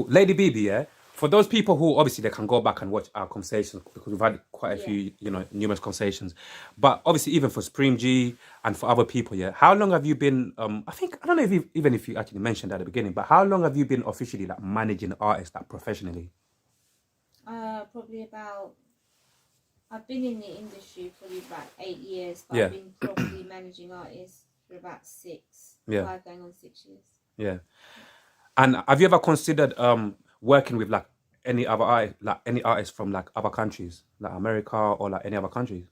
Cool. Lady Bibi, yeah? For those people who obviously they can go back and watch our conversations because we've had quite a few, numerous conversations. But obviously, even for Supreme.G and for other people, yeah, how long have you been? I don't know if even if you actually mentioned at the beginning, but how long have you been officially like managing artists like professionally? Probably about. I've been in the industry probably about 8 years, but Yeah. I've been properly managing artists for about 5 going on 6 years. Yeah. And have you ever considered working with like any artists from like other countries, like America or like any other countries?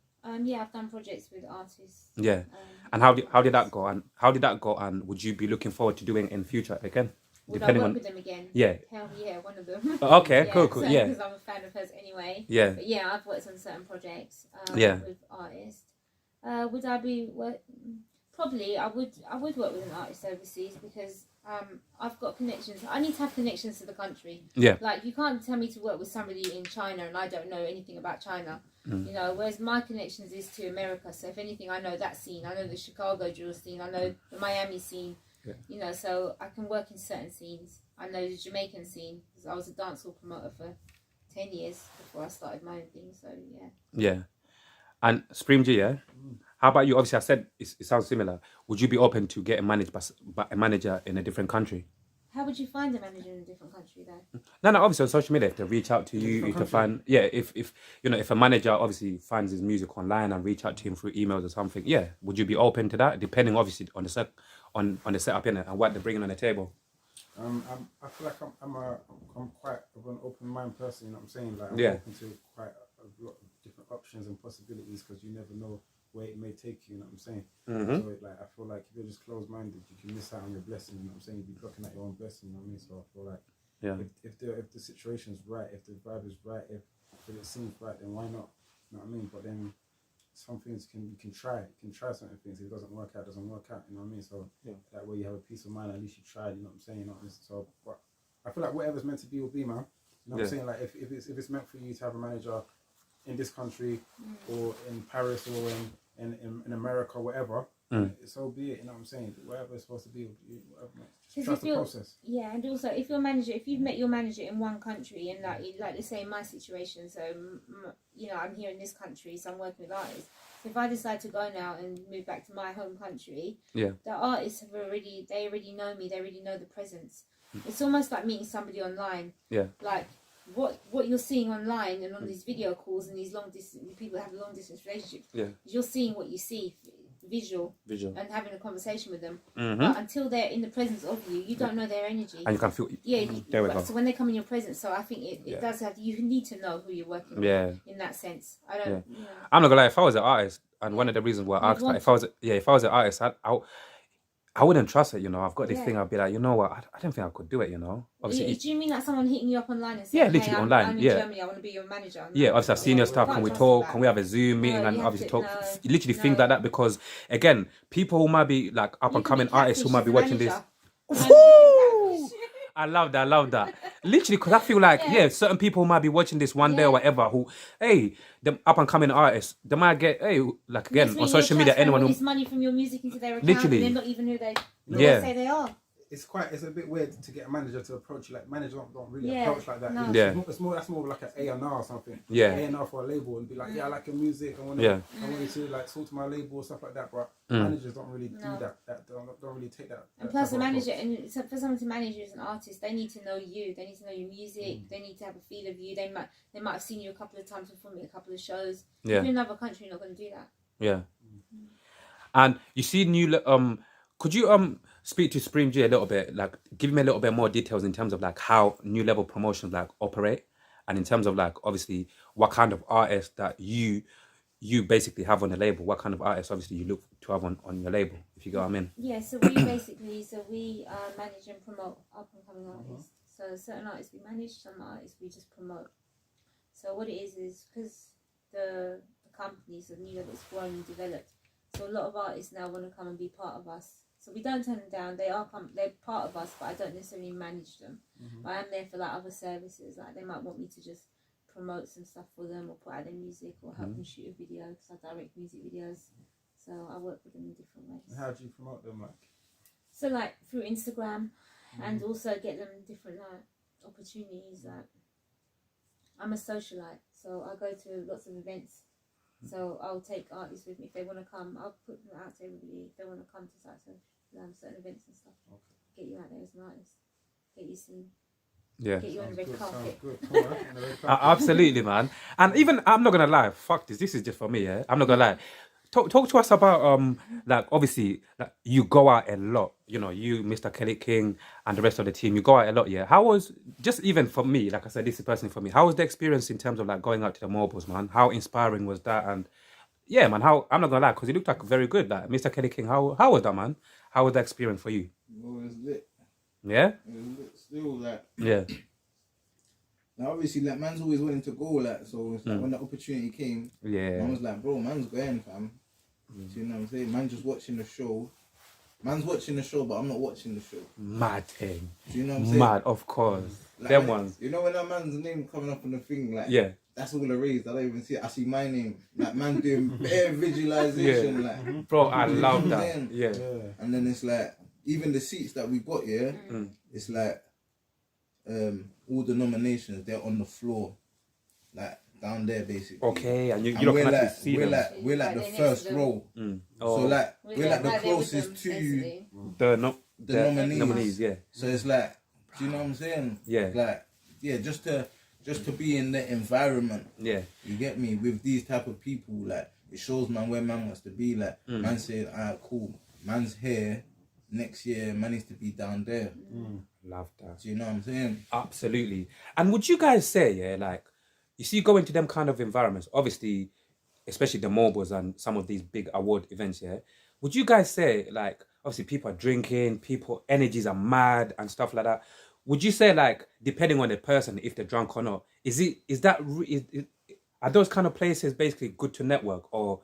Yeah, I've done projects with artists. Yeah. And how did that go? And how did that go? And would you be looking forward to doing it in future again? Would I work with them again? Yeah. Hell yeah, one of them. Okay, yeah, cool. Yeah. Because I'm a fan of hers anyway. Yeah. But yeah, I've worked on certain projects with artists. Would I be probably I would work with an artist overseas because I've got connections. I need to have connections to the country. Yeah. Like you can't tell me to work with somebody in China and I don't know anything about China. You know, whereas my connections is to America. So if anything, I know that scene. I know the Chicago drill scene. I know the Miami scene. Yeah. You know, so I can work in certain scenes. I know the Jamaican scene because I was a dancehall promoter for 10 years before I started my own thing. So yeah. Yeah. And Supreme.G, yeah. How about you? Obviously, I said it sounds similar. Would you be open to getting managed by a manager in a different country? How would you find a manager in a different country, though? No. Obviously, on social media, if they reach out to you, if if a manager obviously finds his music online and reach out to him through emails or something, yeah, would you be open to that? Depending, obviously, on the setup in it and what they're bringing on the table. I feel like I'm quite of an open mind person. You know what I'm saying? Like I'm open to quite a lot of different options and possibilities because you never know where it may take you. You know what I'm saying? So I feel like if you're just closed minded, you can miss out on your blessing. You know what I'm saying? You'd be blocking at your own blessing. You know what I mean? So I feel like if the situation's right, if the vibe is right, if it seems right, then why not? You know what I mean? But then some things you can try certain things. If it doesn't work out, it doesn't work out. You know what I mean? So that way you have a peace of mind. At least you tried. You know what I'm saying? You know what I mean? So but I feel like whatever's meant to be will be, man. You know what I'm saying? Like if it's meant for you to have a manager in this country or in Paris or in America, whatever, so be it. You know what I'm saying? Whatever it's supposed to be, just trust the process. Yeah, and also if you've met your manager in one country, and like let's say in my situation, so I'm here in this country, so I'm working with artists. If I decide to go now and move back to my home country, the artists already know me. They already know the presence. It's almost like meeting somebody online. Yeah. Like what you're seeing online and on these video calls and these long distance people have long distance relationships. Yeah. You're seeing what you see, visual, and having a conversation with them. But until they're in the presence of you, you don't know their energy. And you can feel. There we go. So when they come in your presence, so I think it does have. You need to know who you're working with. In that sense, I don't. I'm not gonna lie. If I was an artist, and one of the reasons why I asked, if I was an artist, I wouldn't trust it, I've got this thing. I'd be like, you know what? I don't think I could do it, Obviously, do you mean like someone hitting you up online and saying, literally online. I'm in Germany, I want to be your manager? Yeah, obviously I've seen your stuff. Can we talk? Can we have a Zoom meeting and obviously talk? Literally things like that, because again, people who might be like up and coming artists who might be watching this. I love that. Literally, because I feel like, certain people might be watching this one day or whatever who, them up and coming artists, they might get, like again, on social media, anyone who... money from your music into their account, literally, and they're not even who they say they are. It's a bit weird to get a manager to approach you. Like managers don't really approach like that. No. That's more like an A&R or something. A&R for a label and be like, I like your music. I want you to like talk to my label or stuff like that. But managers don't really do that. Don't really take that. And plus, a manager, and so for someone to manage you as an artist, they need to know you. They need to know your music. They need to have a feel of you. They might have seen you a couple of times performing a couple of shows. If you're in another country, you're not going to do that. Yeah. And you see new could you speak to Supreme.G a little bit, like give me a little bit more details in terms of like how New Level Promotions like operate, and in terms of like obviously what kind of artists that you basically have on the label, what kind of artists obviously you look to have on your label, if you get what I mean. Yeah, so we manage and promote up and coming artists. So certain artists we manage, some artists we just promote. So what it is because the companies of New Level is grown and developed. So a lot of artists now want to come and be part of us. So we don't turn them down. They're part of us, but I don't necessarily manage them. But I am there for like other services. Like they might want me to just promote some stuff for them or put out their music or help them shoot a video because I direct music videos. So I work with them in different ways. And how do you promote them, like? So like through Instagram and also get them different like opportunities. Like, I'm a socialite, so I go to lots of events. So I'll take artists with me if they want to come. I'll put them out to everybody if they want to come to certain events and stuff. Okay. Get you out there as an artist. Get you seen. Yeah. Get you on the red carpet. Good. All right, on the red carpet. Absolutely, man. And even I'm not gonna lie. Fuck this. This is just for me. Yeah. I'm not gonna lie. Talk to us about like obviously like you go out a lot. You know, you, Mr. Kelly King, and the rest of the team. You go out a lot. Yeah. How was just even for me? Like I said, this is personally for me. How was the experience in terms of like going out to the mobiles, man? How inspiring was that? And yeah, man. How I'm not gonna lie because you looked like very good. Like Mr. Kelly King. How was that, man? How was the experience for you? Well, it was lit. Yeah. It was lit. Still, like, Yeah. now obviously, like, man's always willing to go, like, so it's like when the opportunity came, Yeah. man was like, bro, man's going, fam. Do you know what I'm saying? Man just watching the show. Man's watching the show, but I'm not watching the show. Mad thing. Do you know what I'm saying? Mad, of course. Like, Them when- ones. You know when that man's name coming up on the thing, like, Yeah. that's all erased. I don't even see it. I see my name. Like, man doing bare visualization, like. Bro, I You know love what I'm that. saying? Yeah. Yeah. And then it's like, even the seats that we got here, it's like, all the nominations, they're on the floor, like down there basically. Okay, and you And don't we're can actually like, see we're them. like, we're like Right the there next first to them. row. Oh, So like, We're we're like the right there with closest them, to basically. the nominees. nominees, yeah. So it's like, do you know what I'm saying? Yeah. Like, yeah, just to be in the environment. Yeah. You get me? With these type of people, like, it shows man where man wants to be. Like, man said, alright, cool. Man's here. Next year, man needs to be down there. Love that. Do you know what I'm saying? Absolutely. And would you guys say, yeah, like, you see, go into them kind of environments, obviously, especially the mobiles and some of these big award events, yeah, would you guys say, like, obviously people are drinking, people, energies are mad and stuff like that. Would you say, like, depending on the person, if they're drunk or not, are those kind of places basically good to network, or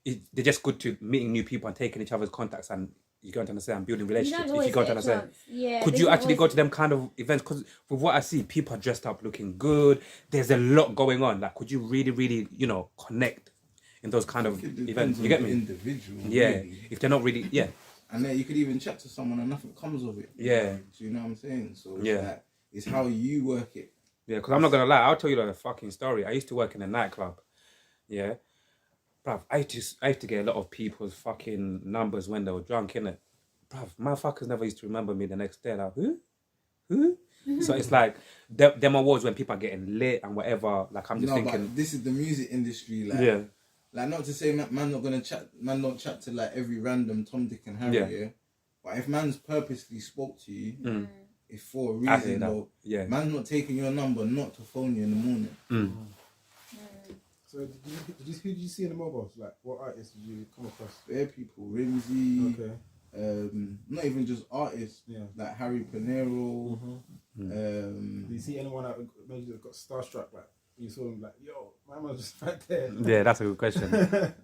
they're just good to meeting new people and taking each other's contacts and you're going to understand and building You relationships? don't If always you go to get a understand, chance. Yeah, could there's you not actually go always- to them kind of events? Because with what I see, people are dressed up looking good. There's a lot going on. Like, could you really, really, connect in those kind of It depends events? on You get the me? individual. Yeah. Really. If they're not really, yeah, And then you could even chat to someone and nothing comes of it. Yeah. Do you know what I'm saying? So it's Yeah. like, it's how you work it. yeah. Because I'm not gonna lie, I'll tell you like a fucking story. I used to work in a nightclub. Yeah, bruv, I used to get a lot of people's fucking numbers when they were drunk, innit? Bruv, motherfuckers never used to remember me the next day. Like, who? So it's like them awards when people are getting lit and whatever. Like, I'm just No, thinking, but this is the music industry. Like, yeah, like not to say man not gonna chat, man don't chat to like every random Tom, Dick and Harry. Yeah. Yeah. But if man's purposely spoke to you, it's for a I hear reason that. though. Yeah. Man's not taking your number not to phone you in the morning. So who did you see in the mobiles? Like, what artists did you come across? Bare people, Rimsey. Okay. Not even just artists. Yeah. Like Harry Panero. Did you see anyone that made you got starstruck? Like, you saw him like, yo, my man's just right there. yeah, that's a good question.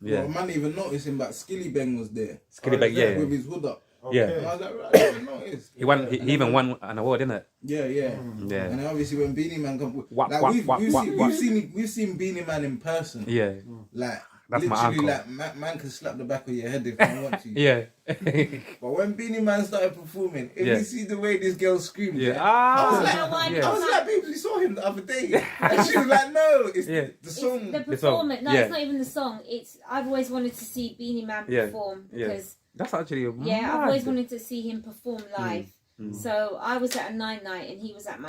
Yeah, Well, man even noticed him, but Skilly Bang was there. Skilly Bang, yeah. yeah, With his hood up. Yeah. And I was like, right, I didn't notice. he won. He even won an award, didn't it? Yeah. Yeah. And then obviously when Beanie Man come, Wah, like wah, we've wah, wah, wah. seen Beanie Man in person. Yeah, Like That's my literally, uncle. like man can slap the back of your head if I want to. yeah, But when Beanie Man started performing, if Yeah. you see the way this girl screamed, yeah. I was Ah, like, yeah. I was like, babe, you saw him the other day, and she was like, no, it's Yeah. the song. The The song, performance. No, yeah. it's not even the song. It's I've always wanted to see Beanie Man Yeah, perform yeah. because That's actually I've mad. always wanted to see him perform live. So I was at a 9 night and he was at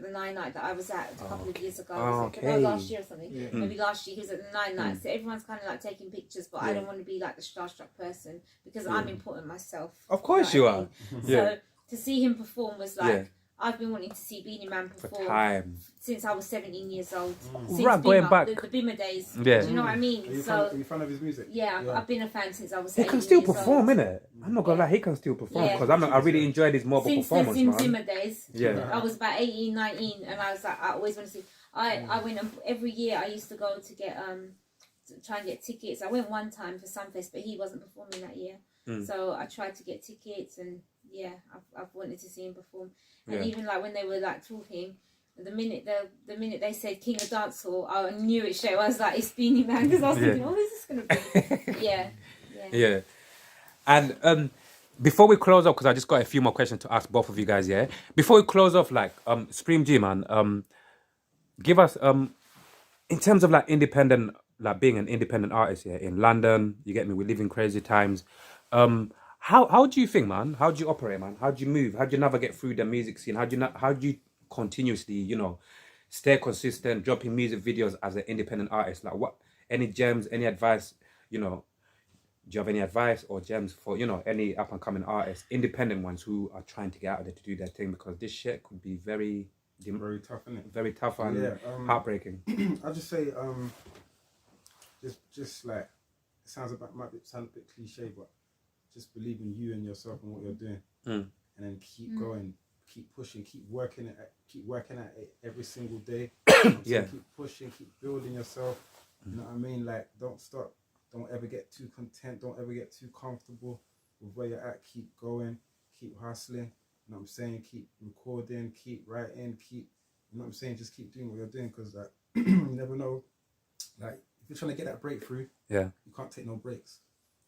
the 9 night that I was at a couple of years ago. Okay. Last year or something. Yeah. Maybe last year he was at the 9 night. So everyone's kind of like taking pictures, but I don't want to be like the starstruck person because I'm important myself. Of course You you know are. what I mean? Yeah. So to see him perform was like Yeah. I've been wanting to see Beanie Man For perform time. since I was 17 years old. Since Right, going Bima, back. the Bima days. Yeah. Do you know what I Are mean? you So a fan of his music? yeah, I've been a fan since I was. He can 18 still years perform, old. innit? I'm not gonna lie, he can still perform Yeah. because I really enjoyed his mobile Since the performance, Zim man. Zimmer days. Yeah. I was about 18, 19, and I was like, I always want to see. I went every year. I used to go to get to try and get tickets. I went one time for Sunfest, but he wasn't performing that year. So I tried to get tickets, and yeah, I've wanted to see him perform. And Yeah. even like when they were like talking, the minute they said King of Dancehall, I knew it straight. I was like, it's Beanie Man because I was Yeah. thinking, oh, who's this gonna be? Yeah. Yeah. And before we close off, because I just got a few more questions to ask both of you guys. Yeah. Before we close off, like Supreme.G, man, give us in terms of like independent, like being an independent artist here in London. You get me? We live in crazy times. How do you think, man? How do you operate, man? How do you move? How do you navigate through the music scene? How do you continuously, stay consistent, dropping music videos as an independent artist? Like what? Any gems? Any advice? Do you have any advice or gems for any up and coming artists, independent ones who are trying to get out there to do their thing? Because this shit could be very tough, isn't it? very tough and heartbreaking. I'll just say, just like it might sound a bit cliche, but just believe in you and yourself and what you're doing, and then keep going, keep pushing, keep working at it every single day. Yeah. Keep pushing, keep building yourself. You know what I mean? Like, don't stop. Don't ever get too content. Don't ever get too comfortable with where you're at. Keep going. Keep hustling. You know what I'm saying? Keep recording. Keep writing. You know what I'm saying? Just keep doing what you're doing, because like you never know. Like, if you're trying to get that breakthrough, Yeah. you can't take no breaks.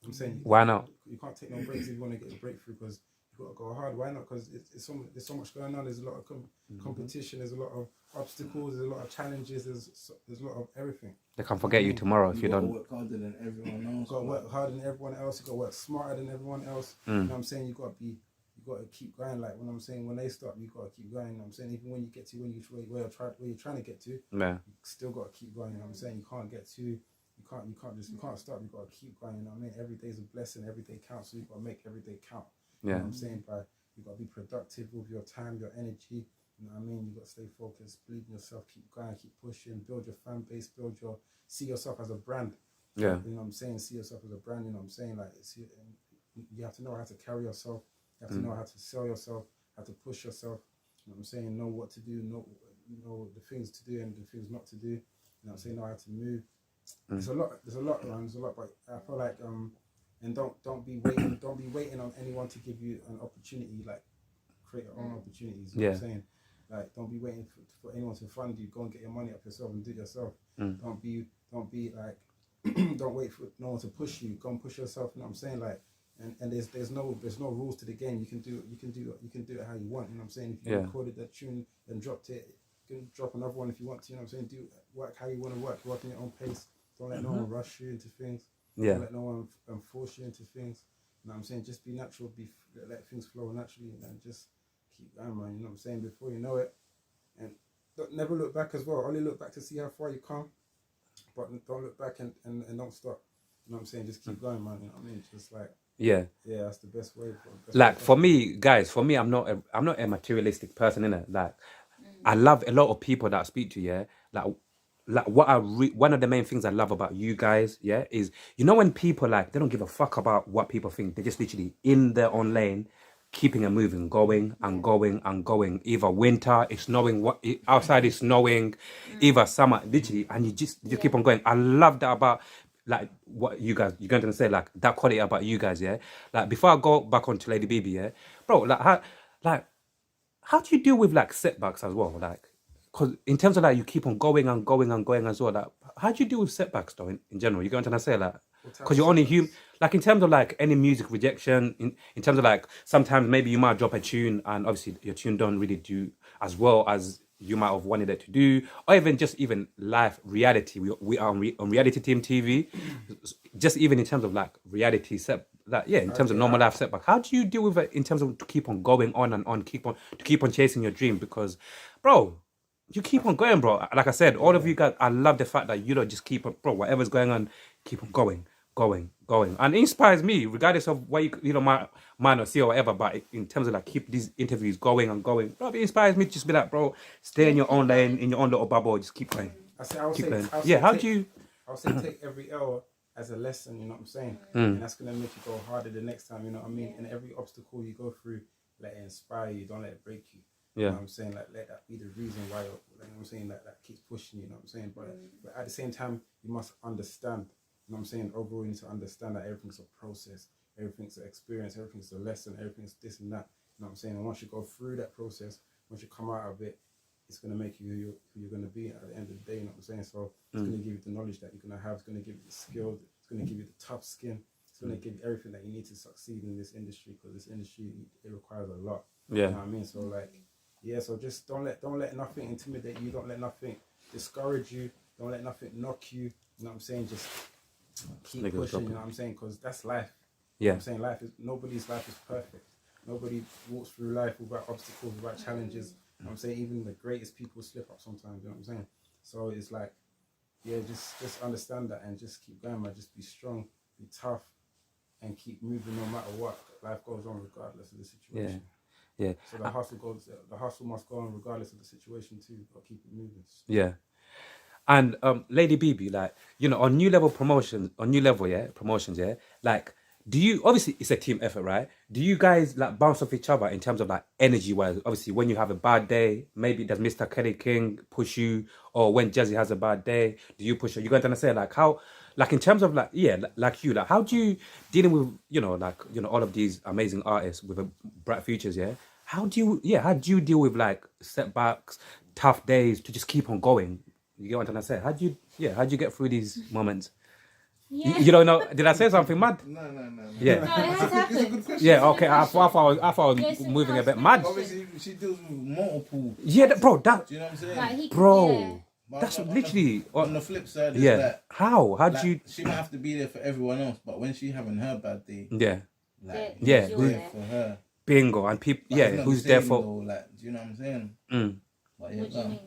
I'm saying, Why not? You can't take no breaks if you want to get the breakthrough, because you've got to go hard. Why not? Because there's so much going on. There's a lot of competition. There's a lot of obstacles. There's a lot of challenges. There's a lot of everything. They can forget you tomorrow if you don't. Work harder than everyone else. You've got to work harder than everyone else. You've got to work smarter than everyone else. You know what I'm saying? You got to keep going. Like, when I'm saying, when they stop, you got to keep going. You know what I'm saying? Even when you get to where you're trying to get to, Yeah. you still got to keep going. You know what I'm saying? You can't stop. You got to keep going. You know what I mean? Every day's a blessing. Every day counts. So you got to make every day count. You know what I'm saying? You got to be productive with your time, your energy. You know what I mean? You got to stay focused, believe in yourself, keep going, keep pushing, build your fan base, see yourself as a brand. Yeah. You know what I'm saying? See yourself as a brand. You know what I'm saying? Like, you have to know how to carry yourself. You have to know how to sell yourself, how to push yourself. You know what I'm saying? Know what to do, know the things to do and the things not to do. You know what I'm saying? Know how to move. There's a lot, but I feel like and don't be waiting on anyone to give you an opportunity. Like, create your own opportunities. You know what I'm saying? Like, don't be waiting for anyone to fund you. Go and get your money up yourself and do it yourself. Don't be like don't wait for no one to push you. Go and push yourself. You know what I'm saying? Like, and there's no rules to the game. You can do it how you want. You know what I'm saying? If you recorded that tune and dropped it, you can drop another one if you want to. You know what I'm saying? Work how you want to work. Work in your own pace. Don't let no one rush you into things. Don't let no one force you into things. You know what I'm saying? Just be natural. Let things flow naturally, and just keep going, man. You know what I'm saying? Before you know it, and never look back as well. Only look back to see how far you come, but don't look back and don't stop. You know what I'm saying? Just keep going, man. You know what I mean? Just like yeah, that's the best way. For me, guys, I'm not a materialistic person, innit? Like, I love a lot of people that I speak to. Yeah, like what one of the main things I love about you guys, yeah, is when people like they don't give a fuck about what people think. They're just literally in their own lane, keeping it moving, going and going and going. Either winter, it's snowing, outside is snowing, either summer, literally, and you just keep on going. I love that about like what you're going to say, like that quality about you guys, yeah. Like, before I go back onto Lady Bibi, yeah, bro, how do you deal with like setbacks as well, like? Because in terms of like you keep on going and going and going as well, like how do you deal with setbacks though in general? You're going to say like, because you're only human. Like, in terms of like any music rejection, in terms of like sometimes maybe you might drop a tune and obviously your tune don't really do as well as you might have wanted it to do, or even live reality. We are on reality team TV, just even in terms of like reality set. Like, in terms of normal life setback, how do you deal with it in terms of to keep on going on and on, keep on chasing your dream? Because, bro, you keep on going, bro. Like I said, all of you guys, I love the fact that you don't just keep on, bro, whatever's going on, keep on going. And it inspires me, regardless of what you might not see or whatever, but in terms of like keep these interviews going and going, bro, it inspires me to just be like, bro, stay in your own lane, in your own little bubble, just keep going. I'll say take every L as a lesson, you know what I'm saying? And that's going to make you go harder the next time, you know what I mean? And every obstacle you go through, let it inspire you, don't let it break you. You know what I'm saying? Like, let that be the reason why you know what I'm saying, that keeps pushing you know what I'm saying? But at the same time, you must understand, you know what I'm saying? Overall, you need to understand that everything's a process, everything's an experience, everything's a lesson, everything's this and that. You know what I'm saying? And once you go through that process, once you come out of it, it's going to make you who you're going to be at the end of the day, you know what I'm saying? So it's going to give you the knowledge that you're going to have, it's going to give you the skill, it's going to give you the tough skin, It's going to give you everything that you need to succeed in this industry, because this industry, it requires a lot. Yeah. You know what I mean? So like, yeah, so just don't let nothing intimidate you. Don't let nothing discourage you. Don't let nothing knock you. You know what I'm saying? Just keep pushing, you know what I'm saying? Because that's life. You know what I'm saying? Nobody's life is perfect. Nobody walks through life without obstacles, without challenges. You know what I'm saying? Even the greatest people slip up sometimes, you know what I'm saying? So it's like, yeah, just understand that and just keep going, man. Just be strong, be tough, and keep moving no matter what. Life goes on regardless of the situation. Yeah. So the hustle must go on regardless of the situation too, but keep it moving. Yeah. And Lady Bibi, like, you know, on new level, promotions, like, do you, obviously it's a team effort, right? Do you guys like bounce off each other in terms of like energy wise? Obviously, when you have a bad day, maybe does Mr. Kelly King push you, or when Jazzy has a bad day, do you push her? You got to say like how, like in terms of like, like you, like how do you dealing with, you know, like, you know, all of these amazing artists with a bright futures, how do you deal with like setbacks, tough days to just keep on going? You get what I'm trying to say? How do you get through these moments? Yeah. You don't know? Did I say something mad? No. Yeah. No, it has happened. It's a good question. Yeah. Okay. I thought I was Yes, moving a it's bit nice. mad. Obviously, she deals with multiple. Yeah, bro. That, Do you know what I'm saying? Like, he, bro. yeah. But That's on the- literally. on the flip side, it's Yeah. like, How do like, you? she might have to be there for everyone else, but when she having her bad day, Yeah. like, Yeah. who's You're there there. for her? Bingo. And people. But Yeah. it's not Who's the there same for? though, like, do you know what I'm saying? Mm. But yeah, What do you mean?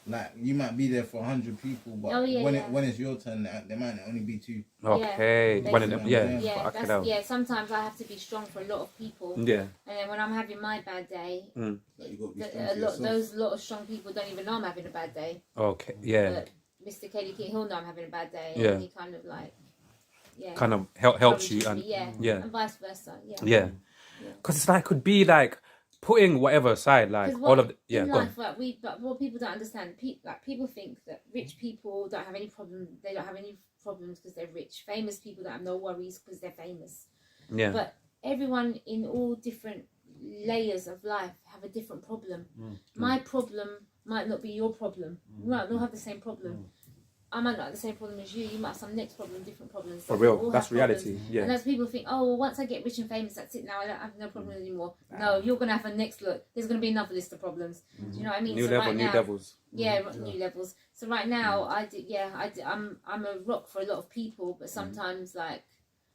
like you might be there for 100 people, but Oh, yeah, yeah. when it's your turn, there might only be 2. Okay. Yeah, One of them. basically. Yeah. Yeah, Fuck it that's, out. yeah. Sometimes I have to be strong for a lot of people, Yeah. and then when I'm having my bad day, Mm. Like, you got to be strong for yourself. those lot of strong people don't even know I'm having a bad day. Okay. Yeah. But Mr. Kelly King, he'll know I'm having a bad day, Yeah. and he kind of like, Kind of helps you encourages and me, and vice versa. yeah. Because it's like could be like putting whatever aside, like all of the, in go on. life, but what people don't understand, people think that rich people don't have any problem. They don't have any problems because they're rich. Famous people don't have no worries because they're famous. Yeah. But everyone in all different layers of life have a different problem. My problem might not be your problem. We might not have the same problem. I might not have the same problem as you. You might have some next problem, different problems. For We real, all that's have problems. reality. Yeah. And as people think, oh, well, once I get rich and famous, that's it. Now I don't have no problem anymore. No, you're gonna have a next look. There's gonna be another list of problems. Do you know what I mean? New So level, right new now, devils. new levels. So right now, I'm a rock for a lot of people, but sometimes like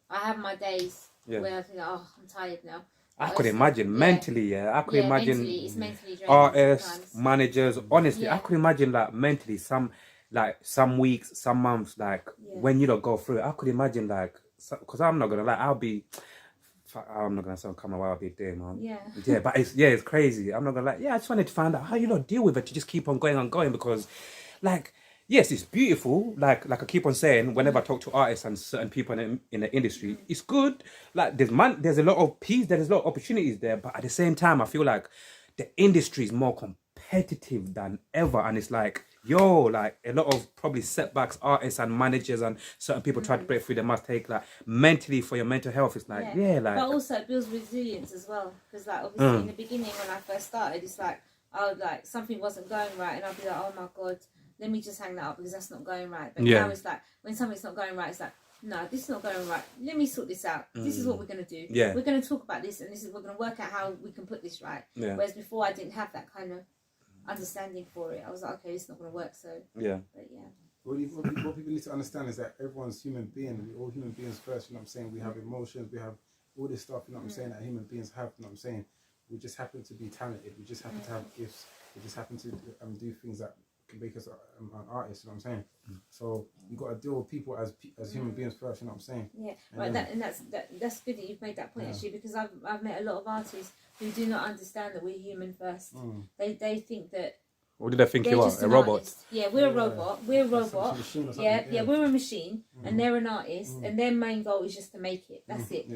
I have my days where I think, oh, I'm tired now. I could imagine mentally, I could imagine mentally, it's mentally draining artists, sometimes. managers. Honestly, I could imagine like mentally some weeks, some months, like when you don't go through it. I could imagine like because I'm not gonna lie, I'm not gonna sound come out what I'll be doing, man. Yeah, but it's crazy. I'm not gonna lie. Yeah, I just wanted to find out how you not deal with it to just keep on going because, like. Yes, it's beautiful. Like I keep on saying, whenever I talk to artists and certain people in the industry, it's good. Like there's a lot of peace, there's a lot of opportunities there. But at the same time, I feel like the industry is more competitive than ever, and it's like like a lot of probably setbacks, artists and managers and certain people try to break through. They must take like mentally for your mental health. It's like like. But also it builds resilience as well, because like obviously in the beginning when I first started, it's like I would like something wasn't going right, and I'd be like, oh my god. Let me just hang that up because that's not going right. But now it's like when something's not going right, it's like, no, this is not going right. Let me sort this out. This is what we're going to do. Yeah. We're going to talk about this and we're going to work out how we can put this right. Yeah. Whereas before I didn't have that kind of understanding for it. I was like, okay, it's not going to work. So, yeah. But yeah. What people need to understand is that everyone's human being. We're all human beings first, you know what I'm saying? We have emotions, we have all this stuff, you know what I'm saying, that human beings have, you know what I'm saying? We just happen to be talented. We just happen to have gifts. We just happen to do things that can make us an artist, you know what I'm saying? So you got to deal with people as human beings first, you know what I'm saying? Yeah, right. That's good that you've made that point actually, because I've met a lot of artists who do not understand that we're human first. They think that. What do they think you are? A robot? Artist. Yeah, we're a robot. We're a robot. Yeah, we're a machine, and they're an artist, and their main goal is just to make it. That's it.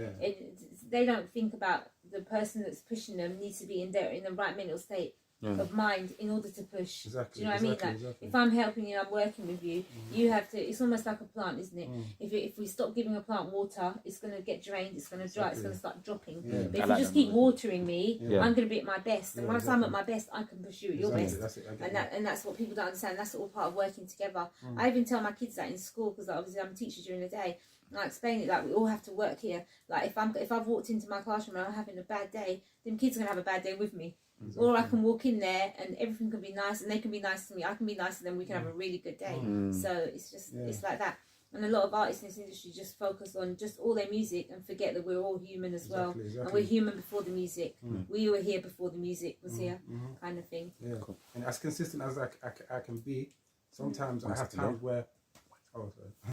They don't think about the person that's pushing them needs to be in the right mental state of mind in order to push. Exactly. Do you know what I mean? Like, Exactly. if I'm helping you, I'm working with you. You have to. It's almost like a plant, isn't it? If we stop giving a plant water, it's going to get drained. It's going to dry. It's going to start dropping. Yeah. But if I you like just that keep analogy. watering me, Yeah. I'm going to be at my best. And Yeah, once I'm at my best, I can push you at your best. That's it. I get And that. that's what people don't understand. That's all part of working together. I even tell my kids that in school, because obviously I'm a teacher during the day. And I explain it like we all have to work here. Like if I've walked into my classroom and I'm having a bad day, then kids are gonna have a bad day with me. Exactly. Or I can walk in there and everything can be nice, and they can be nice to me. I can be nice to them. We can have a really good day. So it's just it's like that. And a lot of artists in this industry just focus on just all their music and forget that we're all human as well. Exactly. And we're human before the music. We were here before the music was here, kind of thing. Yeah. And as consistent as I can be, sometimes I have times where. Oh, sorry.